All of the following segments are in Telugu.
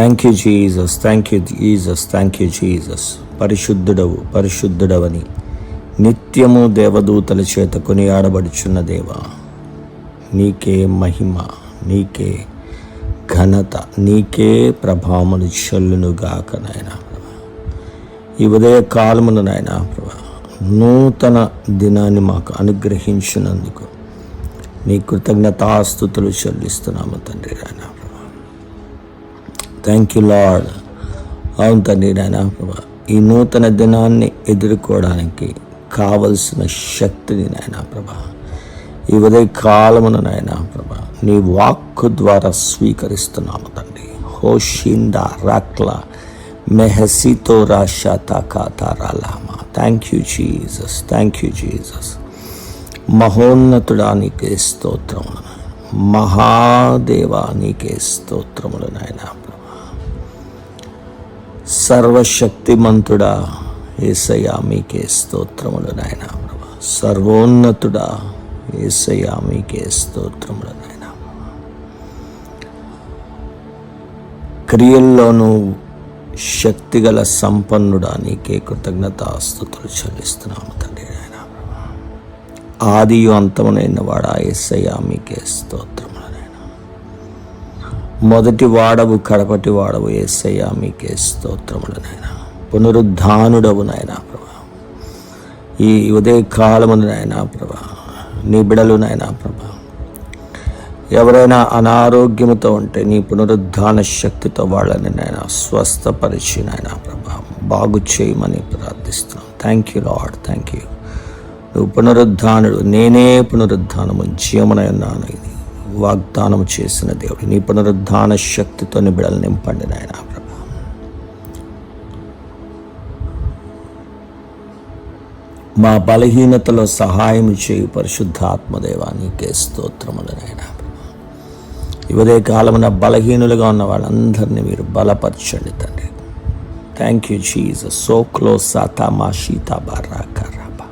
Thank you Jesus, thank you Jesus, thank you Jesus. పరిశుద్ధుడవు పరిశుద్ధుడవని నిత్యము దేవదూతల చేత కొనియాడబడుచున్న దేవా, నీకే మహిమ, నీకే ఘనత, నీకే ప్రభావములు చెల్లునుగాక నాయనా. ఈ ఉదయ కాలమును నాయనా ప్రభా, నూతన దినాన్ని మాకు అనుగ్రహించినందుకు నీ కృతజ్ఞతాస్తుతులు చెల్లిస్తున్నాము తండ్రి నాయనా ప్రభా. Thank you lord. అవును తండ్రి నాయనా ప్రభా, ఈ నూతన దినాన్ని ఎదుర్కోవడానికి కావలసిన శక్తిని నాయనా ప్రభా ఈ ఉదయ కాలమున నాయనా ప్రభా నీ వాక్కు ద్వారా స్వీకరిస్తున్నాము తండ్రి. హోషిందా రాక్లా మెహసితో రాషాతా కాతారాలామా. Thank you Jesus, thank you Jesus. మహోన్నతుడా నీకే స్తోత్రములు, మహాదేవా నీకే స్తోత్రములు నాయనా ప్రభా. సర్వశక్తిమంతుడా యేసయ్యా మీకే స్తోత్రములు నాయనా ప్రభా. సర్వోన్నతుడా యేసయ్యా మీకే స్తోత్రములు నాయనా. క్రియల్లోనూ శక్తిగల సంపన్నుడా నీకే కృతజ్ఞతాస్తుతులు చెల్లిస్తున్నాము తండ్రి నాయనా ప్రభా. ఆదియు అంతమునైన వాడా యేసయ్యా మీకే స్తోత్రములు నాయనా. మొదటి వాడవు కడపటి వాడవు యేసయ్యా మీకే స్తోత్రములు నాయనా. పునరుద్ధానుడవు నాయనా ప్రభా. ఈ ఉదయ కాలమున నాయనా ప్రభా నీ బిడలు నాయనా ప్రభా ఎవరైనా అనారోగ్యముతో ఉంటే నీ పునరుద్ధాన శక్తితో వాళ్ళని నాయనా స్వస్థపరిచి నాయనా ప్రభా బాగు చేయమని ప్రార్థిస్తున్నాం. Thank you lord, thank you. నువ్వు పునరుద్ధానుడు, నేనే పునరుద్ధానము జీవమునై ఉన్నాను ఇది వాగ్దానము చేసిన దేవుడు. నీ పునరుద్ధాన శక్తితో నీ బిడలు నింపండి నాయనా ప్రభా. మా బలహీనతలో సహాయం చేయు పరిశుద్ధాత్మదేవా నీకే స్తోత్రములు నాయనా. ఈ ఉదయ కాలమున బలహీనులుగా ఉన్న వాళ్ళందరినీ మీరు బలపరచండి తండ్రి. Thank you Jesus. సోక్లో సాతా మా షీతా బారాకారాబా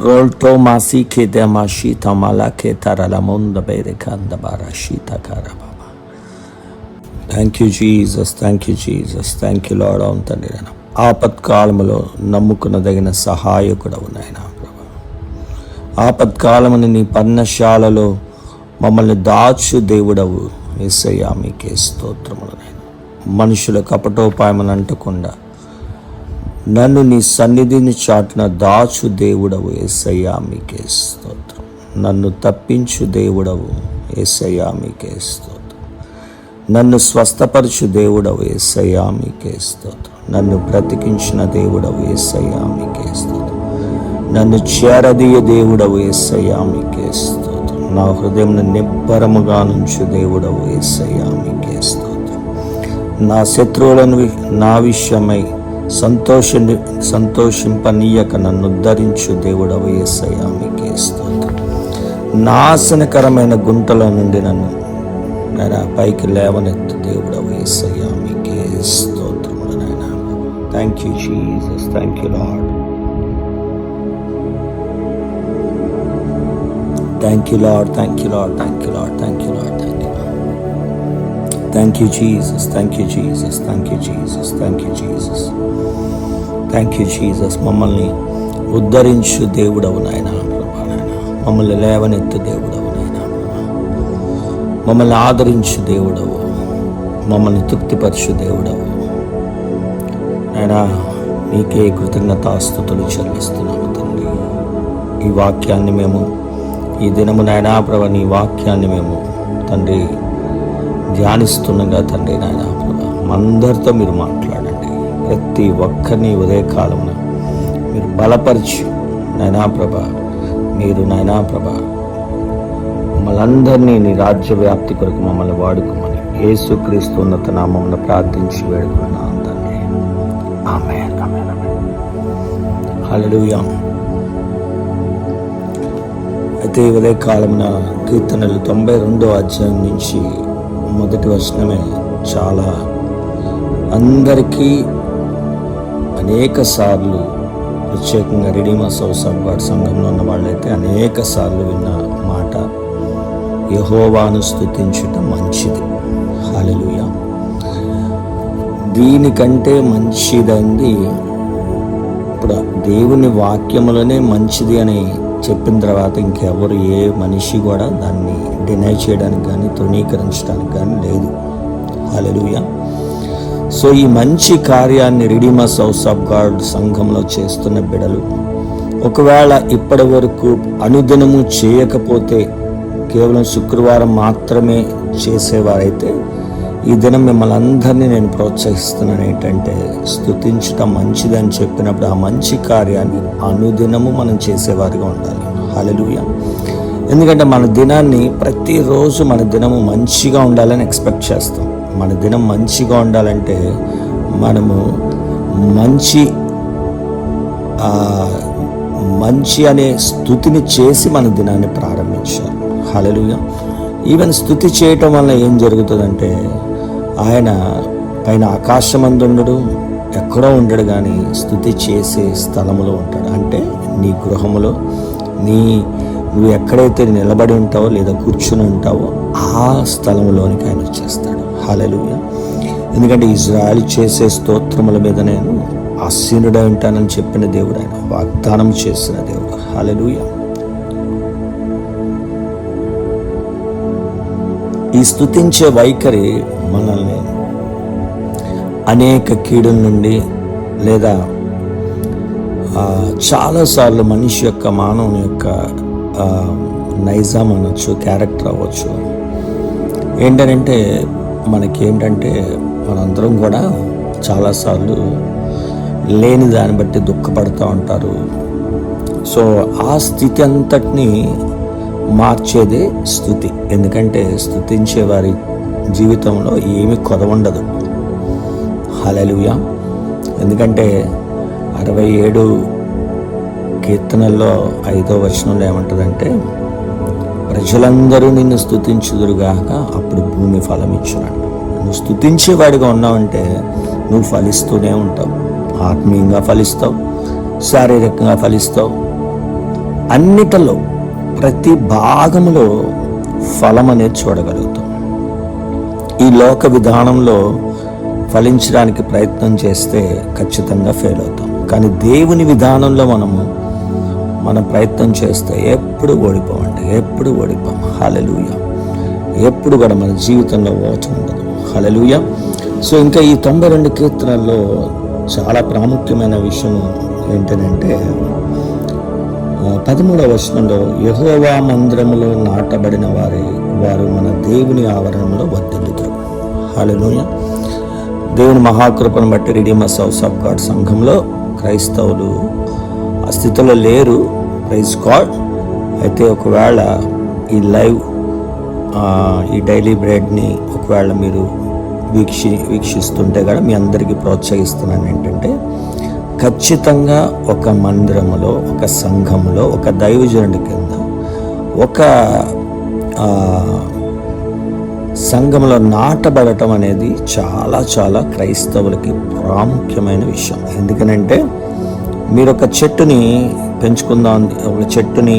రోల్టో మా సీఖేదే మా షీతా మాలా కేతారల ముంద బేరేకాంద బారా షీతా కారాబా. Thank you Jesus, thank you Jesus, thank you lord. అవును తండ్రి నాయనా. ఆపత్కాలములో నమ్ముకునదగిన సహాయకుడవు నాయనా ప్రభా. ఆపత్కాలముని నీ పర్ణశాలలో మమ్మల్ని దాచు దేవుడవు యేసయ్యా మీకే స్తోత్రములు నాయనా. మనుషుల కపటోపాయమును అంటకుండా నన్ను నీ సన్నిధిని చాటున దాచు దేవుడవు యేసయ్యా మీకే స్తోత్రం. నన్ను తప్పించు దేవుడవు యేసయ్యా మీకే స్తోత్రం. నన్ను స్వస్థపరచు దేవుడవు యేసయ్యా మీకే స్తోత్రం. నన్ను బ్రతికించిన దేవుడవు యేసయ్యా మీకే స్తోత్రం. నన్ను చేరదీయ దేవుడవు యేసయ్యా మీకే స్తోత్రం. నా హృదయం నిబ్బరముగా నుంచు దేవుడవు యేసయ్యా మీకే స్తోత్రం. నా శత్రువులను నా విషయమై సంతోషింపనీయక నన్ను ఉద్ధరించు దేవుడవు యేసయ్యా మీకే స్తోత్రం. నాశనకరమైన గుంటలో నుండి నన్ను పైకి లేవనెత్తు దేవుడవు యేసయ్యా మీకే స్తోత్రములు నాయనా. Thank you Jesus, thank you lord. Thank you lord, thank you lord, thank you lord, thank you lord, thank you lord. Thank you Jesus, thank you Jesus, thank you Jesus, thank you Jesus, thank you Jesus. మమ్మల్ని ఉద్ధరించు దేవుడవు నాయనా ప్రభా నాయనా. మమ్మల్ని లేవనెత్తు దేవుడవు నాయనా ప్రభా. మమ్మల్ని ఆదరించు దేవుడవు, మమ్మల్ని తృప్తిపరచు దేవుడవు నాయనా. నీకే కృతజ్ఞతాస్తుతులు చెల్లిస్తున్నాము తండ్రి. ఈ వాక్యాన్ని మేము ఈ దినము నాయనా ప్రభా నీ వాక్యాన్ని మేము తండ్రి ధ్యానిస్తుండగా తండ్రి నాయనా ప్రభా అందరితో మీరు మాట్లాడండి. ప్రతి ఒక్కరిని ఉదయకాలమున మీరు బలపరిచి నాయనా ప్రభా మీరు నాయనా ప్రభా మమ్మల్ని అందరినీ నీ రాజ్య వ్యాప్తి కొరకు మమ్మల్ని వాడుకోమని యేసుక్రీస్తు ఉన్నత నామమున ప్రార్థించి వేడుకున్నాను తండ్రి. ఆమేన్, ఆమేన్, ఆమేన్. హల్లెలూయా. అయితే ఉదయ కాలమున కీర్తనలు 92వ అధ్యాయం నుంచి మొదటి వచనమే చాలా అందరికీ అనేక సార్లు, ప్రత్యేకంగా రెడీమర్స్ హౌస్ ఆఫ్ గాడ్ సంఘంలో ఉన్న వాళ్ళైతే అనేక సార్లు విన్న మాట, యెహోవాను స్తుతించుట మంచిది. హల్లెలూయా. దీనికంటే మంచిదంది ఇప్పుడు దేవుని వాక్యములోనే మంచిది అని చెప్పిన తర్వాత ఇంకెవరు ఏ మనిషి కూడా దాన్ని డినై చేయడానికి కానీ తృణీకరించడానికి కానీ లేదు. హల్లెలూయా. సో ఈ మంచి కార్యాన్ని రిడీమర్స్ హౌస్ ఆఫ్ గాడ్ సంఘంలో చేస్తున్న బిడలు ఒకవేళ ఇప్పటి వరకు అనుదినము చేయకపోతే కేవలం శుక్రవారం మాత్రమే చేసేవారైతే ఈ దినం మిమ్మల్ని అందరినీ నేను ప్రోత్సహిస్తున్నాను. ఏంటంటే స్తుతించటం మంచిదని చెప్పినప్పుడు ఆ మంచి కార్యాన్ని అనుదినము మనం చేసేవారిగా ఉండాలి. హల్లెలూయా. ఎందుకంటే మన దినాన్ని ప్రతిరోజు మన దినము మంచిగా ఉండాలని ఎక్స్పెక్ట్ చేస్తాం. మన దినం మంచిగా ఉండాలంటే మనము మంచి అనే స్తుతిని చేసి మన దినాన్ని ప్రారంభించాలి. హల్లెలూయా. ఈవెన్ స్తుతి చేయటం వల్ల ఏం జరుగుతుందంటే ఆయన పైన ఆకాశమందు ఉండడు, ఎక్కడో ఉండడు, కానీ స్తుతి చేసే స్థలములో ఉంటాడు. అంటే నీ గృహములో నువ్వు ఎక్కడైతే నిలబడి ఉంటావో లేదా కూర్చుని ఉంటావో ఆ స్థలంలోనికి ఆయన వచ్చేస్తాడు. హల్లెలూయా. ఎందుకంటే ఇజ్రాయెల్ చేసే స్తోత్రముల మీద నేను ఆసీనుడై ఉంటానని చెప్పిన దేవుడు, ఆయన వాగ్దానం చేసిన దేవుడు. హల్లెలూయా. ఈ స్తుతించే వైఖరి మనల్ని అనేక కీడుల నుండి లేదా చాలాసార్లు మనిషి యొక్క మానవుని యొక్క నైజాం అనొచ్చు, క్యారెక్టర్ అవ్వచ్చు. ఏంటంటే మనకేంటంటే మనందరం కూడా చాలాసార్లు లేని దాన్ని బట్టి దుఃఖపడుతూ ఉంటారు. సో ఆ స్థితి అంతటినీ మార్చేదే స్తుతి. ఎందుకంటే స్తుతించే వారి జీవితంలో ఏమీ కొదవ ఉండదు. హల్లెలూయా. ఎందుకంటే 67 కీర్తనల్లో 5వ వచనంలో ఏమంటుందంటే, ప్రజలందరూ నిన్ను స్తుతించుదురుగాక అప్పుడు భూమి ఫలమిచ్చునంట. నువ్వు స్తుతించేవాడిగా ఉన్నావంటే నువ్వు ఫలిస్తూనే ఉంటావు. ఆత్మీయంగా ఫలిస్తావు, శారీరకంగా ఫలిస్తావు, అన్నిటిలో ప్రతి భాగంలో ఫలం అనేది చూడగలుగుతాం. ఈ లోక విధానంలో ఫలించడానికి ప్రయత్నం చేస్తే ఖచ్చితంగా ఫెయిల్ అవుతాం. కానీ దేవుని విధానంలో మనం ప్రయత్నం చేస్తే ఎప్పుడు ఓడిపోం. హల్లెలూయా. ఎప్పుడు కూడా మన జీవితంలో ఓటమి ఉండదు. హల్లెలూయా. సో ఇంకా ఈ 92 కీర్తనల్లో చాలా ప్రాముఖ్యమైన విషయం ఏంటంటే 13వ వచనంలో, యెహోవా మందిరములో నాటబడిన వారు మన దేవుని ఆవరణంలో వర్ధిల్లుతారు. హల్లెలూయా. దేవుని మహాకృపను బట్టి రిడీమర్స్ హౌస్ ఆఫ్ గాడ్ సంఘంలో క్రైస్తవులు ఆ స్థితిలో లేరు. Praise God. అయితే ఒకవేళ ఈ లైవ్ ఈ డైలీ బ్రెడ్ని ఒకవేళ మీరు వీక్షిస్తుంటే కూడా మీ అందరికీ ప్రోత్సహిస్తున్నాను. ఏంటంటే ఖచ్చితంగా ఒక మందిరములో, ఒక సంఘములో, ఒక దైవజనుడి కింద, ఒక సంఘంలో నాటబడటం అనేది చాలా చాలా క్రైస్తవులకి ప్రాముఖ్యమైన విషయం. ఎందుకనంటే మీరు ఒక చెట్టుని పెంచుకుందాం, ఒక చెట్టుని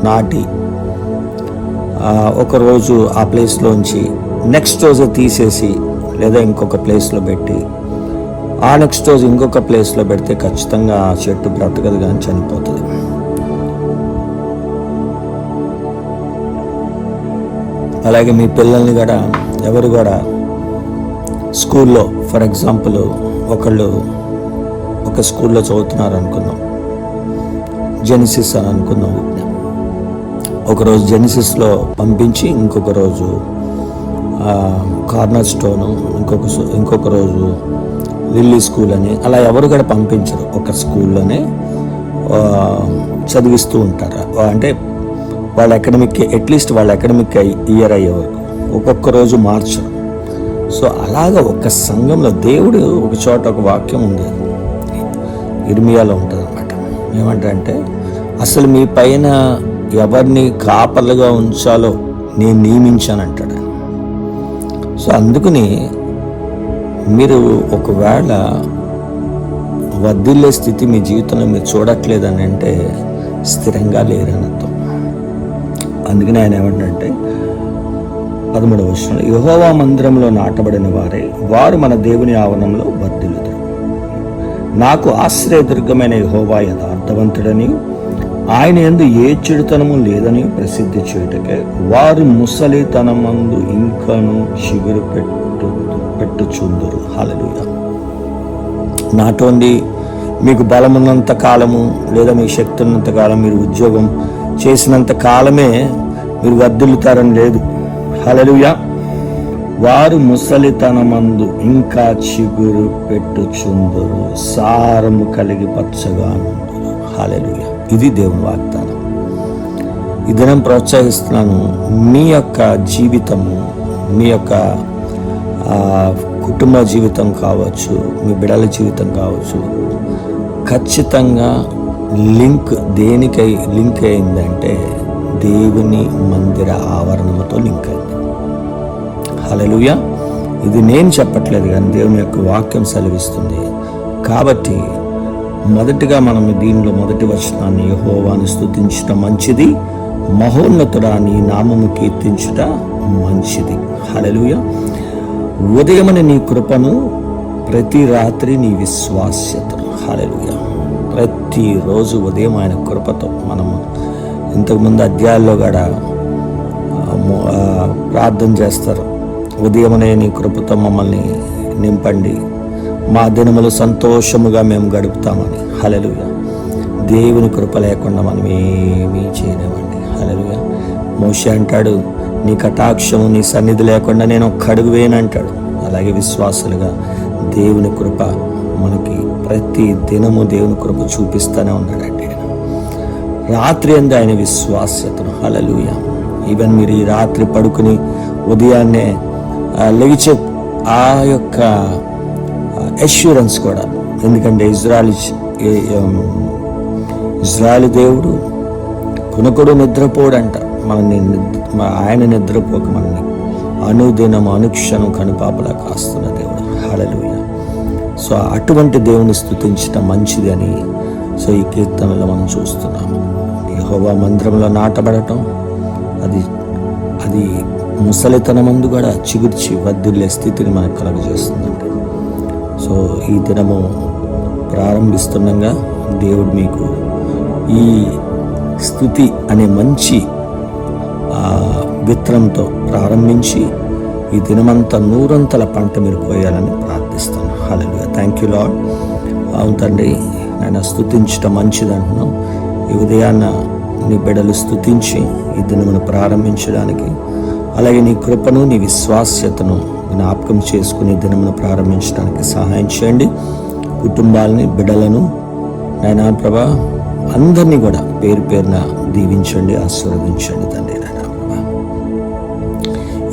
నాటి ఒకరోజు ఆ ప్లేస్లోంచి నెక్స్ట్ రోజు తీసేసి లేదా ఇంకొక ప్లేస్లో పెట్టి ఆ నెక్స్ట్ రోజు ఇంకొక ప్లేస్లో పెడితే ఖచ్చితంగా ఆ చెట్టు బ్రతకదు కానీ చనిపోతుంది. అలాగే మీ పిల్లల్ని కూడా ఎవరు కూడా స్కూల్లో, ఫర్ ఎగ్జాంపుల్ ఒకళ్ళు ఒక స్కూల్లో చదువుతున్నారు అనుకుందాం, జెనిసిస్ అని అనుకుందాం. ఒకరోజు జెనిసిస్లో పంపించి ఇంకొక రోజు కార్నర్ స్టోను, ఇంకొక రోజు లిల్లీ స్కూల్ అని అలా ఎవరు కూడా పంపించరు. ఒక స్కూల్లోనే చదివిస్తూ ఉంటారు. అంటే వాళ్ళ అకాడమిక్ అట్లీస్ట్ వాళ్ళ అకాడమిక్ ఇయర్ అయ్యే వరకు ఒక్కొక్క రోజు మార్చరు. సో అలాగా ఒక సంఘంలో దేవుడు ఒక చోట ఒక వాక్యం ఉంది, ఇర్మియాలో ఉంటుంది అన్నమాట. ఏమంటారంటే అసలు మీ పైన ఎవరిని కాపర్లుగా ఉంచాలో నేను నియమించానంటాడు. సో అందుకని మీరు ఒకవేళ వర్ధిల్లే స్థితి మీ జీవితంలో మీరు చూడట్లేదని అంటే స్థిరంగా లేరని అర్థం. అందుకని ఆయన ఏమంటారంటే 13వ వచనం, యెహోవా మందిరంలో నాటబడిన వారే వారు మన దేవుని ఆవరణంలో వర్ధిల్లుదురు. నాకు ఆశ్రయదుర్గమైన యెహోవా యథార్థవంతుడని, ఆయన యందు ఏ చెడుతనము లేదని ప్రసిద్ధి చేయుటకే వారు ముసలితనమందు ఇంకను చిగురు పెట్టుచుందురు. హల్లెలూయా. నాట్ ఓన్లీ మీకు బలమున్నంత కాలము లేదా మీ శక్తి ఉన్నంత కాలం, మీరు ఉద్యోగం చేసినంత కాలమే మీరు వర్ధిల్లుతారని లేదు. హల్లెలూయా. వారు ముసలితనమందు ఇంకా చిగురు పెట్టుచుందురు, సారము కలిగి పచ్చగా నుందురు. హల్లెలూయా. ఇది దేవుని వాగ్దానం. ఈ దినం ప్రోత్సహిస్తున్నాను. మీ యొక్క జీవితము, మీ యొక్క కుటుంబ జీవితం కావచ్చు, మీ బిడ్డల జీవితం కావచ్చు, ఖచ్చితంగా దేనికై లింక్ అయిందంటే దేవుని మందిర ఆవరణముతో లింక్ అయింది. హల్లెలూయా. ఇది నేను చెప్పట్లేదు కానీ దేవుని యొక్క వాక్యం సెలవిస్తుంది. కాబట్టి మొదటిగా మనం దీనిలో మొదటి వచనాన్ని, యెహోవాను స్తుతించుట మంచిది, మహోన్నతుడా నీ నామము కీర్తించుట మంచిది. హల్లెలూయా. ఉదయమని నీ కృపను, ప్రతి రాత్రి నీ విశ్వాస్యతను. హల్లెలూయా. ప్రతిరోజు ఉదయం ఆయన కృపతో మనము ఇంతకుముందు అధ్యాయాల్లో కూడా ప్రార్థన చేస్తారు. ఉదయమనే నీ కృపతో మమ్మల్ని నింపండి, మా దినములు సంతోషముగా మేము గడుపుతామని. హల్లెలూయా. దేవుని కృప లేకుండా మనం ఏమీ చేయలేమండి. హల్లెలూయా. మోషే అంటాడు, నీ కటాక్షము, నీ సన్నిధి లేకుండా నేను ఒక్క అడుగు వేయనంటాడు. అలాగే విశ్వాసులుగా దేవుని కృప మనకి ప్రతి దినము దేవుని కృప చూపిస్తూనే ఉన్నాడండి. రాత్రి అందు ఆయన విశ్వాస్యతను. హల్లెలూయా. ఈవెన్ మీరు ఈ రాత్రి పడుకుని ఉదయాన్నే లేచే ఆ యొక్క అష్యూరెన్స్ కూడా, ఎందుకంటే ఇజ్రాయెలు దేవుడు కునకుడు నిద్రపోడంట. ఆయన నిద్రపోక మనల్ని అనుదినం అనుక్షణం కనుపాపలా కాస్తున్న దేవుడు. హల్లెలూయా. సో అటువంటి దేవుని స్తుతించడం మంచిది అని ఈ కీర్తనలో మనం చూస్తున్నాము. యెహోవా మందిరంలో నాటబడటం అది ముసలితనమందు కూడా చిగుర్చి వర్ధిల్లే స్థితిని మనకు కలుగజేస్తుందండి. సో ఈ దినము ప్రారంభిస్తుండగా దేవుడు మీకు ఈ స్తుతి అనే మంచి విత్తనంతో ప్రారంభించి ఈ దినమంతా నూరంతల పంట మీరు కోయాలని ప్రార్థిస్తాను. హల్లెలూయా. Thank you lord. అవును తండ్రి, నేను స్తుతించడం మంచిది అంటున్నాం. ఈ ఉదయాన్న నీ బిడ్డలు స్తుతించి ఈ దినమును ప్రారంభించడానికి, అలాగే నీ కృపను, నీ విశ్వాస్యతను జ్ఞాపకం చేసుకుని దినమును ప్రారంభించడానికి సహాయం చేయండి. కుటుంబాలని, బిడ్డలను, నాయనా ప్రభా, అందరినీ కూడా పేరు పేరున దీవించండి, ఆశీర్వదించండి తండ్రి. నాయనా ప్రభా,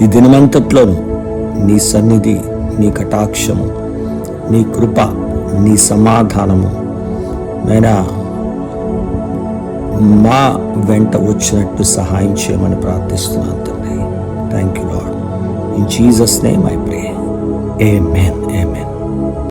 ఈ దినమంతట్లోనూ నీ సన్నిధి, నీ కటాక్షము, నీ కృప, నీ సమాధానము నైనా మా వెంట వచ్చినట్టు సహాయం చేయమని ప్రార్థిస్తున్నాను తండ్రి. Thank you lord. In Jesus name I pray. Amen. Amen.